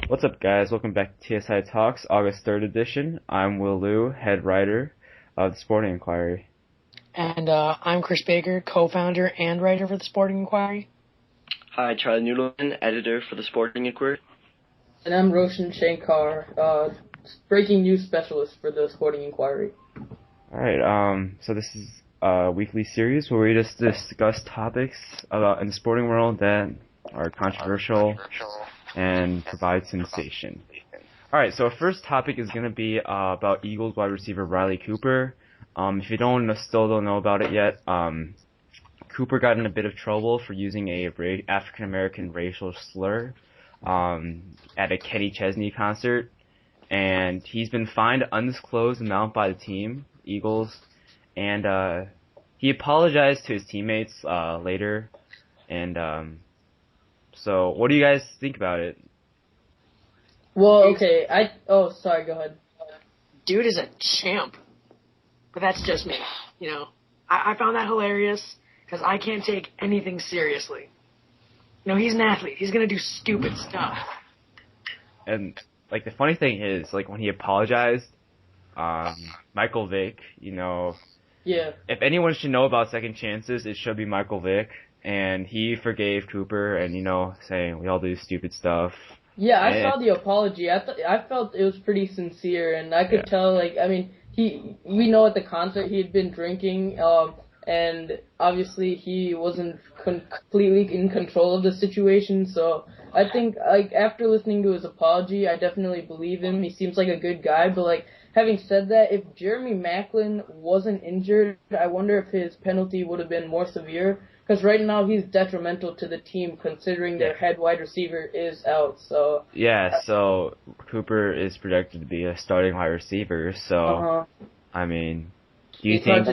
What's up, guys? Welcome back to TSI Talks, August 3rd edition. I'm Will Liu, head writer of the Sporting Inquiry. And I'm Chris Baker, co-founder and writer for the Sporting Inquiry. Hi, Charlie Noodleman, editor for the Sporting Inquiry. And I'm Roshan Shankar, breaking news specialist for the Sporting Inquiry. Alright, so this is a weekly series where we just discuss topics in the sporting world that are controversial and provide sensation. Alright, so our first topic is going to be about Eagles wide receiver Riley Cooper. If you still don't know about it yet, Cooper got in a bit of trouble for using a African-American racial slur at a Kenny Chesney concert, and he's been fined an undisclosed amount by the team, Eagles, and he apologized to his teammates later, and so what do you guys think about it? Well, okay, sorry, go ahead. Dude is a champ. But that's just me, you know. I found that hilarious because I can't take anything seriously. You know, he's an athlete. He's going to do stupid stuff. And, like, the funny thing is, like, when he apologized, Michael Vick, Yeah. If anyone should know about second chances, it should be Michael Vick. And he forgave Cooper and, saying we all do stupid stuff. Yeah, I saw the apology. I felt it was pretty sincere, and I could tell, we know at the concert he had been drinking, and obviously he wasn't completely in control of the situation, so I think, after listening to his apology, I definitely believe him. He seems like a good guy, but, having said that, if Jeremy Maclin wasn't injured, I wonder if his penalty would have been more severe. Because right now he's detrimental to the team considering their head wide receiver is out. So so Cooper is projected to be a starting wide receiver. So I mean, do you think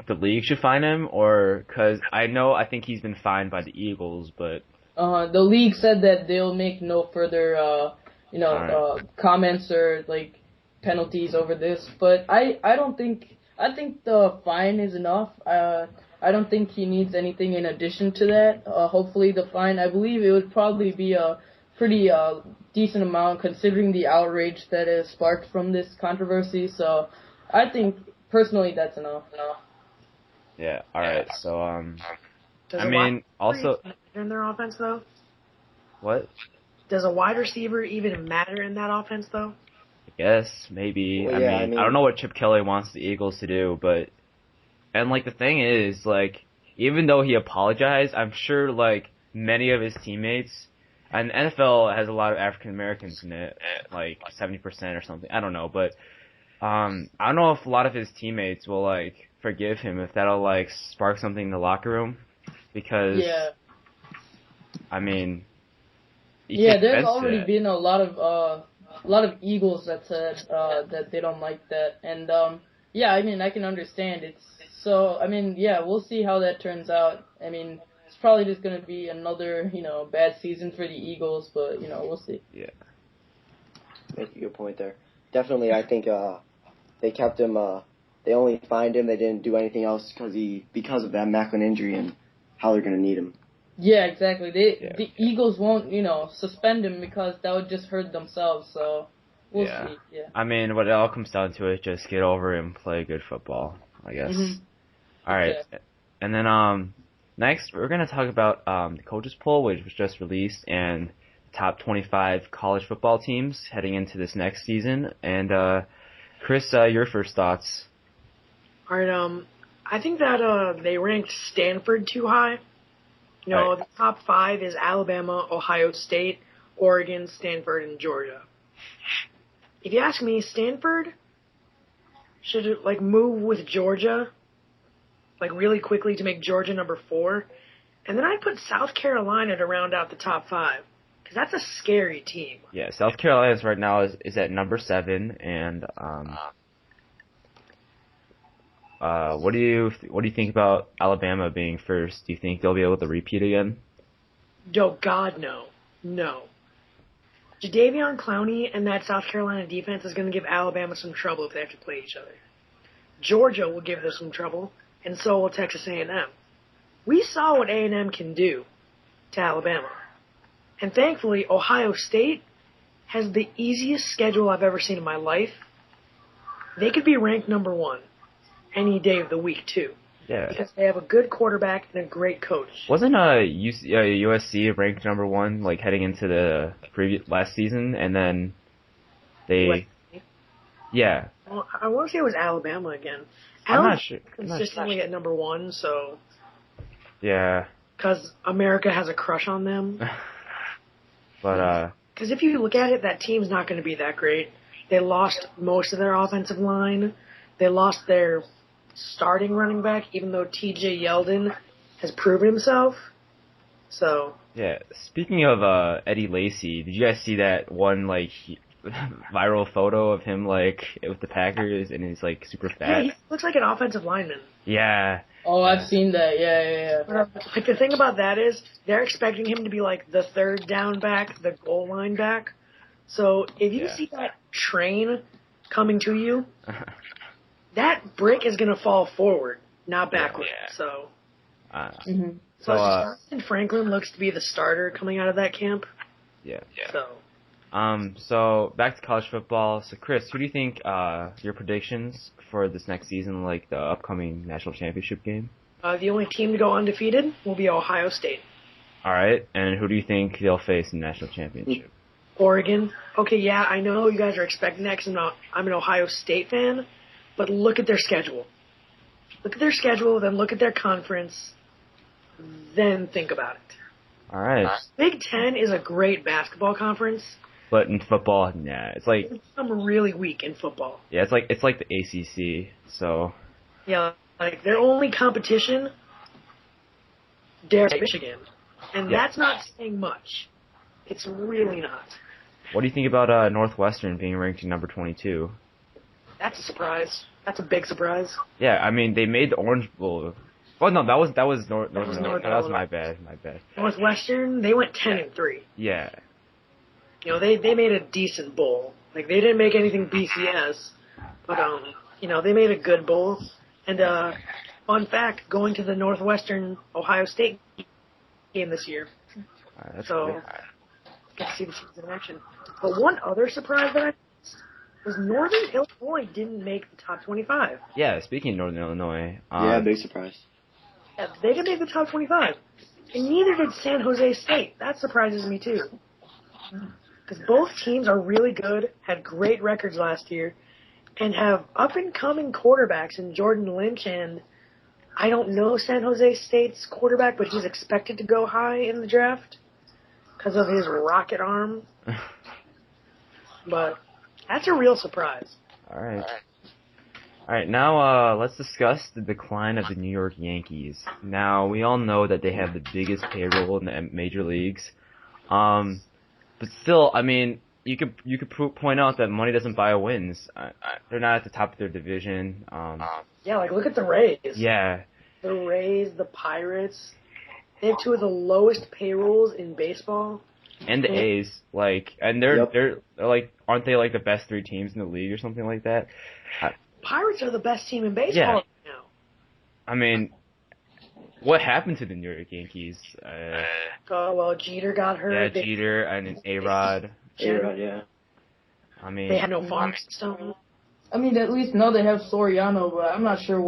the league should fine him, or because I think he's been fined by the Eagles, but the league said that they'll make no further comments or penalties over this. But I think the fine is enough. I don't think he needs anything in addition to that. Hopefully the fine, I believe it would probably be a pretty decent amount considering the outrage that is sparked from this controversy. So I think personally that's enough. Yeah, alright, so Does also in their offense though? What? Does a wide receiver even matter in that offense though? I guess, maybe. Well, I mean, I don't know what Chip Kelly wants the Eagles to do, but the thing is, even though he apologized, I'm sure, many of his teammates, and the NFL has a lot of African Americans in it, 70% or something, I don't know, but, I don't know if a lot of his teammates will, forgive him if that'll, spark something in the locker room, because, there's already been a lot of Eagles that said, that they don't like that, and, I can understand. We'll see how that turns out. It's probably just going to be another, bad season for the Eagles, but, we'll see. Yeah. Make a good point there. Definitely, I think they kept him, they only fined him, they didn't do anything else because of that Maclin injury and how they're going to need him. Yeah, exactly. The Eagles won't, suspend him because that would just hurt themselves, so we'll see. Yeah. What it all comes down to is just get over and play good football, I guess. Mm-hmm. Alright, and then next we're going to talk about the coaches poll, which was just released, and top 25 college football teams heading into this next season. And Chris, your first thoughts? Alright, I think that they ranked Stanford too high. The top 5 is Alabama, Ohio State, Oregon, Stanford, and Georgia. If you ask me, Stanford should move with Georgia really quickly to make Georgia number 4, and then I'd put South Carolina to round out the top 5 because that's a scary team. Yeah, South Carolina right now is at number 7, and what do you think about Alabama being first? Do you think they'll be able to repeat again? Oh God, no. Jadeveon Clowney and that South Carolina defense is going to give Alabama some trouble if they have to play each other. Georgia will give them some trouble, and so will Texas A&M. We saw what A&M can do to Alabama. And thankfully, Ohio State has the easiest schedule I've ever seen in my life. They could be ranked number 1 any day of the week, too. Yeah. Because they have a good quarterback and a great coach. Wasn't USC ranked number 1 like heading into the last season, and then they yeah. Well, I want to say it was Alabama again. I'm not sure. Consistently at number 1, so yeah. Because America has a crush on them. But because if you look at it, that team's not going to be that great. They lost most of their offensive line. They lost their starting running back, even though T.J. Yeldon has proven himself. So yeah. Speaking of Eddie Lacy, did you guys see that one viral photo of him with the Packers and he's super fat? Yeah, he looks like an offensive lineman. Yeah. Oh, I've seen that. Yeah. But, the thing about that is they're expecting him to be the third down back, the goal line back. So if you see that train coming to you, that brick is going to fall forward, not backward. Yeah. So, so Justin Franklin looks to be the starter coming out of that camp. Yeah. So. So back to college football. So Chris, who do you think your predictions for this next season, the upcoming national championship game? The only team to go undefeated will be Ohio State. All right, and who do you think they'll face in the national championship? Oregon. Okay, yeah, I know you guys are expecting that because I'm an Ohio State fan, but look at their schedule. Look at their schedule, then look at their conference, then think about it. All right. Big Ten is a great basketball conference. But in football, yeah, it's I'm really weak in football. Yeah, it's like the ACC. So. Yeah, their only competition, Michigan, and that's not saying much. It's really not. What do you think about Northwestern being ranked number 22? That's a surprise. That's a big surprise. Yeah, I mean they made the Orange Bowl. Oh no, that was Northern. That was my bad. Northwestern, they went 10-3. Yeah. They made a decent bowl. They didn't make anything BCS, but they made a good bowl. And fun fact, going to the Northwestern Ohio State game this year. That's so cool. Get to see the teams in action. But one other surprise that I missed was Northern Illinois didn't make the top 25. Yeah, speaking of Northern Illinois. Big surprise. Yeah, they didn't make the top 25. And neither did San Jose State. That surprises me too. Because both teams are really good, had great records last year, and have up-and-coming quarterbacks in Jordan Lynch, and I don't know San Jose State's quarterback, but he's expected to go high in the draft because of his rocket arm. But that's a real surprise. All right, now let's discuss the decline of the New York Yankees. Now, we all know that they have the biggest payroll in the major leagues. But still, I mean, you could point out that money doesn't buy wins. They're not at the top of their division. Yeah, look at the Rays. Yeah. The Rays, the Pirates. They have two of the lowest payrolls in baseball. And the A's, and they're aren't they the best 3 teams in the league or something like that? Pirates are the best team in baseball right now. I mean, what happened to the New York Yankees? Jeter got hurt. Yeah, Jeter and A-Rod. A-Rod, yeah. I mean, they had no farm system. I mean, at least now they have Soriano, but I'm not sure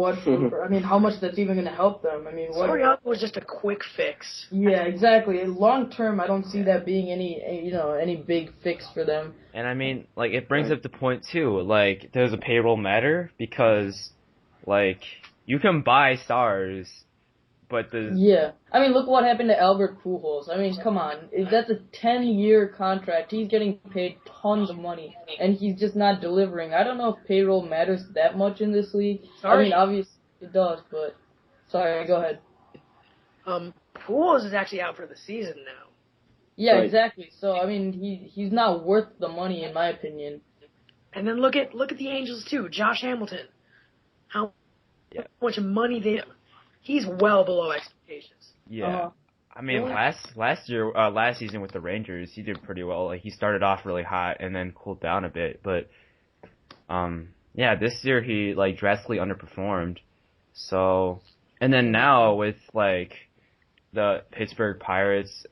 how much that's even going to help them. I mean, Soriano was just a quick fix. Yeah, exactly. Long term, I don't see that being any big fix for them. And I mean, it brings up the point too. Does a payroll matter? Because, you can buy stars, but Yeah. I mean, look what happened to Albert Pujols. I mean, come on. That's a 10-year contract. He's getting paid tons of money, and he's just not delivering. I don't know if payroll matters that much in this league. Sorry. I mean, obviously it does, but... Sorry, go ahead. Pujols is actually out for the season now. Yeah, exactly. So, I mean, he's not worth the money, in my opinion. And then look at the Angels, too. Josh Hamilton. How much money they... He's well below expectations. Yeah. I mean, last season with the Rangers, he did pretty well. He started off really hot and then cooled down a bit. But, this year he, drastically underperformed. So, and then now with, the Pittsburgh Pirates,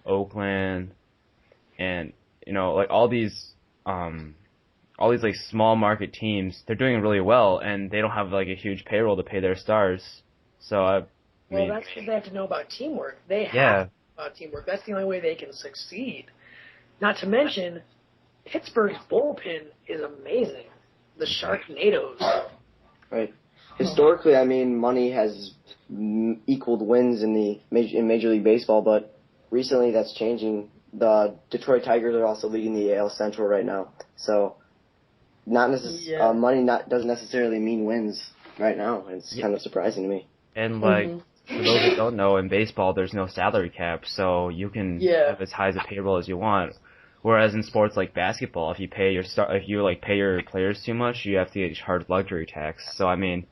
Oakland, and like all these like small market teams, they're doing really well, and they don't have like a huge payroll to pay their stars. So well, that's because they have to know about teamwork. They have to know about teamwork. That's the only way they can succeed. Not to mention, Pittsburgh's bullpen is amazing. The Sharknadoes. Right. Historically, I mean, money has equaled wins in Major League Baseball, but recently that's changing. The Detroit Tigers are also leading the AL Central right now, so money doesn't necessarily mean wins right now. It's kind of surprising to me. And like for those that don't know, in baseball there's no salary cap, so you can have as high as a payroll as you want. Whereas in sports like basketball, if you pay your players too much, you have to get charged luxury tax. So I mean,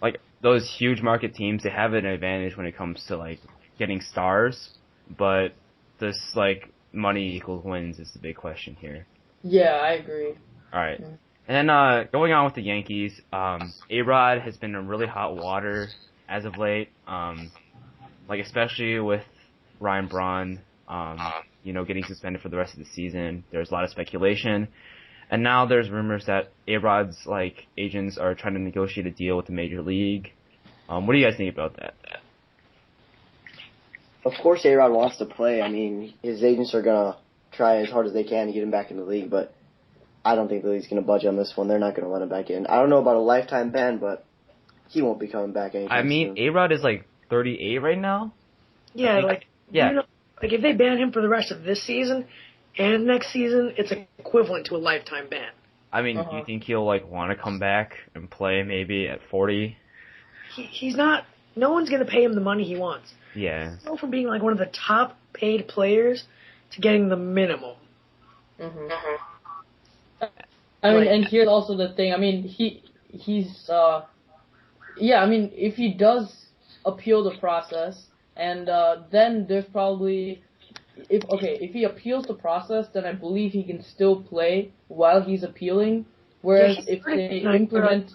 like those huge market teams, they have an advantage when it comes to like getting stars, but this like money equals wins is the big question here. Yeah, I agree. All right. And then going on with the Yankees, A-Rod has been in really hot water as of late, like especially with Ryan Braun, getting suspended for the rest of the season. There's a lot of speculation, and now there's rumors that A-Rod's like agents are trying to negotiate a deal with the major league. What do you guys think about that? Of course, A-Rod wants to play. I mean, his agents are gonna try as hard as they can to get him back in the league, but I don't think the league's going to budge on this one. They're not going to let him back in. I don't know about a lifetime ban, but he won't be coming back anytime soon. A-Rod is like 38 right now? Yeah, if they ban him for the rest of this season and next season, it's equivalent to a lifetime ban. I mean, do you think he'll like want to come back and play maybe at 40? He's not. No one's going to pay him the money he wants. Yeah. He's go from being like one of the top paid players to getting the minimum. I mean, and here's also the thing. I mean, I mean, if he does appeal the process, and then there's probably, if he appeals the process, then I believe he can still play while he's appealing. Whereas if they implement,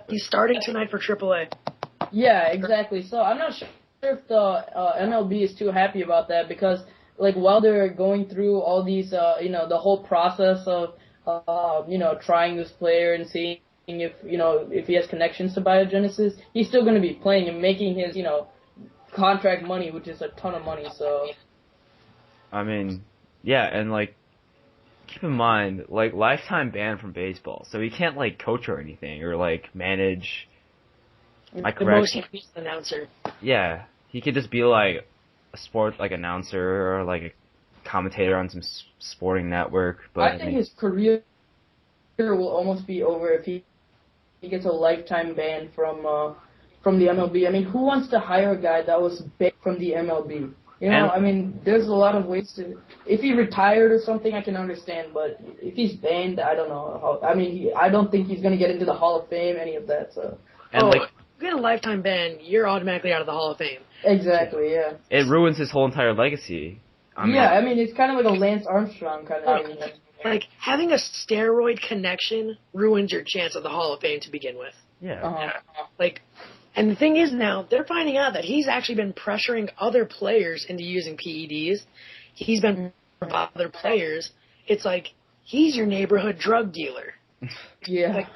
he's starting tonight for AAA. Yeah, exactly. So I'm not sure if the MLB is too happy about that because, like, while they're going through all these, the whole process of, trying this player and seeing if he has connections to biogenesis, he's still going to be playing and making his, contract money, which is a ton of money. So, I mean, yeah, and like, keep in mind, like, lifetime ban from baseball, so he can't like coach or anything or like manage. The most infamous announcer. Yeah, he could just be like a sport like announcer or like a commentator on some sporting network. But I think his career will almost be over if he gets a lifetime ban from the MLB. I mean, who wants to hire a guy that was banned from the MLB? I mean, there's a lot of ways to. If he retired or something, I can understand. But if he's banned, I don't know. I don't think he's gonna get into the Hall of Fame, any of that. So. And if you get a lifetime ban, you're automatically out of the Hall of Fame. Exactly, yeah. It ruins his whole entire legacy. I mean, it's kind of like a Lance Armstrong kind of thing. Like, having a steroid connection ruins your chance at the Hall of Fame to begin with. Yeah. And the thing is now, they're finding out that he's actually been pressuring other players into using PEDs. He's been other players. It's like, he's your neighborhood drug dealer. Yeah. Like,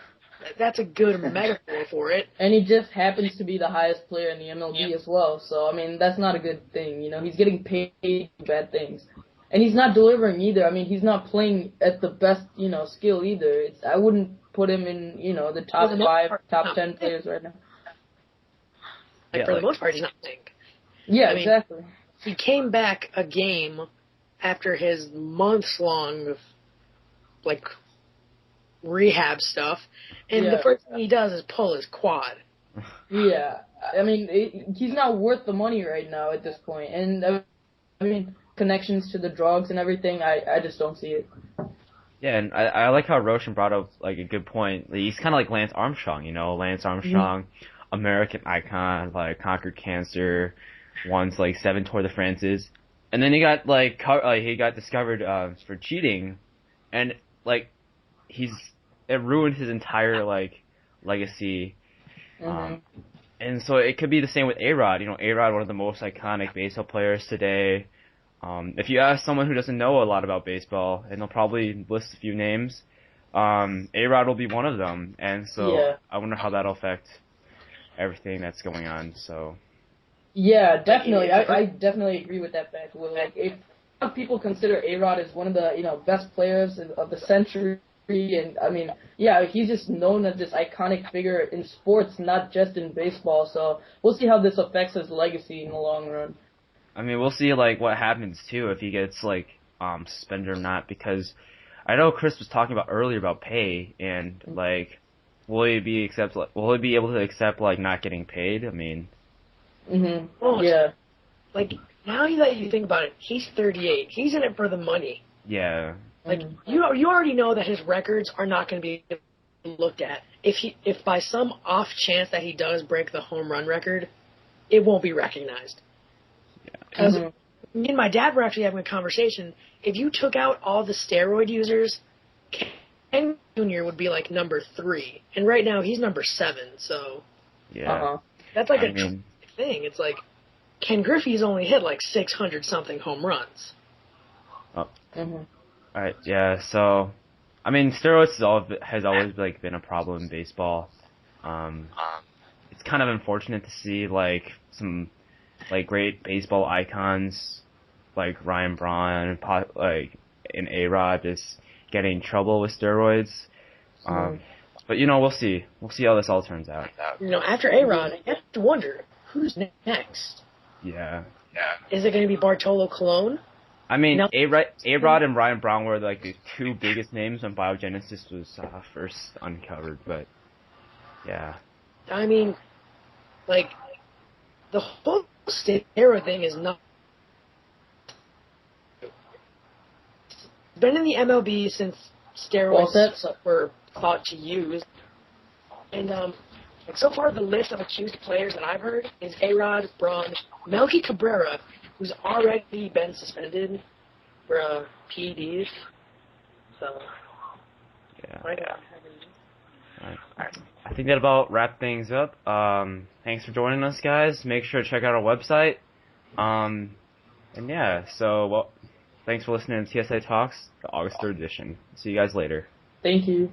that's a good metaphor for it. And he just happens to be the highest player in the MLB as well. So, I mean, that's not a good thing. He's getting paid for bad things. And he's not delivering either. I mean, he's not playing at the best, skill either. I wouldn't put him in, the top 5, top 10 players right now. For the most part, he's not playing. Yeah, exactly. He came back a game after his months-long, rehab stuff, and the first thing he does is pull his quad. Yeah, I mean, he's not worth the money right now at this point, and I mean, connections to the drugs and everything, I just don't see it. Yeah, and I like how Roshan brought up like a good point. He's kind of like Lance Armstrong, Lance Armstrong, American icon, like conquered cancer, won like 7 Tour de France's, and then he got he got discovered for cheating, and like. It ruined his entire legacy, and And so it could be the same with A-Rod. A-Rod, one of the most iconic baseball players today. If you ask someone who doesn't know a lot about baseball, and they'll probably list a few names, A-Rod will be one of them. And so Yeah. I wonder how that'll affect everything that's going on. So Yeah, definitely. I definitely agree with that fact. Well, like, if some people consider A-Rod as one of the best players of the century, and I mean, yeah, he's just known as this iconic figure in sports, not just in baseball. So we'll see how this affects his legacy in the long run. I mean, we'll see like what happens too if he gets like suspended or not, because I know Chris was talking about earlier about pay and like will he be able to accept like not getting paid? I mean, Well, Yeah. like now that you think about it, he's 38. He's in it for the money. yeah. Like you already know that his records are not going to be looked at. If by some off chance that he does break the home run record, it won't be recognized. Because me and my dad were actually having a conversation. If you took out all the steroid users, Ken Jr. would be like number 3, and right now he's number 7. So Yeah. that's like thing. It's like Ken Griffey's only hit like 600 something home runs. Oh. Alright, yeah, so I mean steroids has always like been a problem in baseball. It's kind of unfortunate to see like some like great baseball icons like Ryan Braun and A-Rod just getting in trouble with steroids. But we'll see. We'll see how this all turns out. After A-Rod, you have to wonder who's next. Yeah. Is it going to be Bartolo Colon? I mean, A-Rod and Ryan Braun were like the two biggest names when biogenesis was first uncovered, but yeah. I mean, like, the whole steroid thing is not. It's been in the MLB since steroids were thought to use. And so far, the list of accused players that I've heard is A-Rod, Braun, Melky Cabrera, who's already been suspended for PEDs. So, yeah. Right. I think that about wraps things up. Thanks for joining us, guys. Make sure to check out our website. And yeah, so thanks for listening to TSI Talks, the August 3rd edition. See you guys later. Thank you.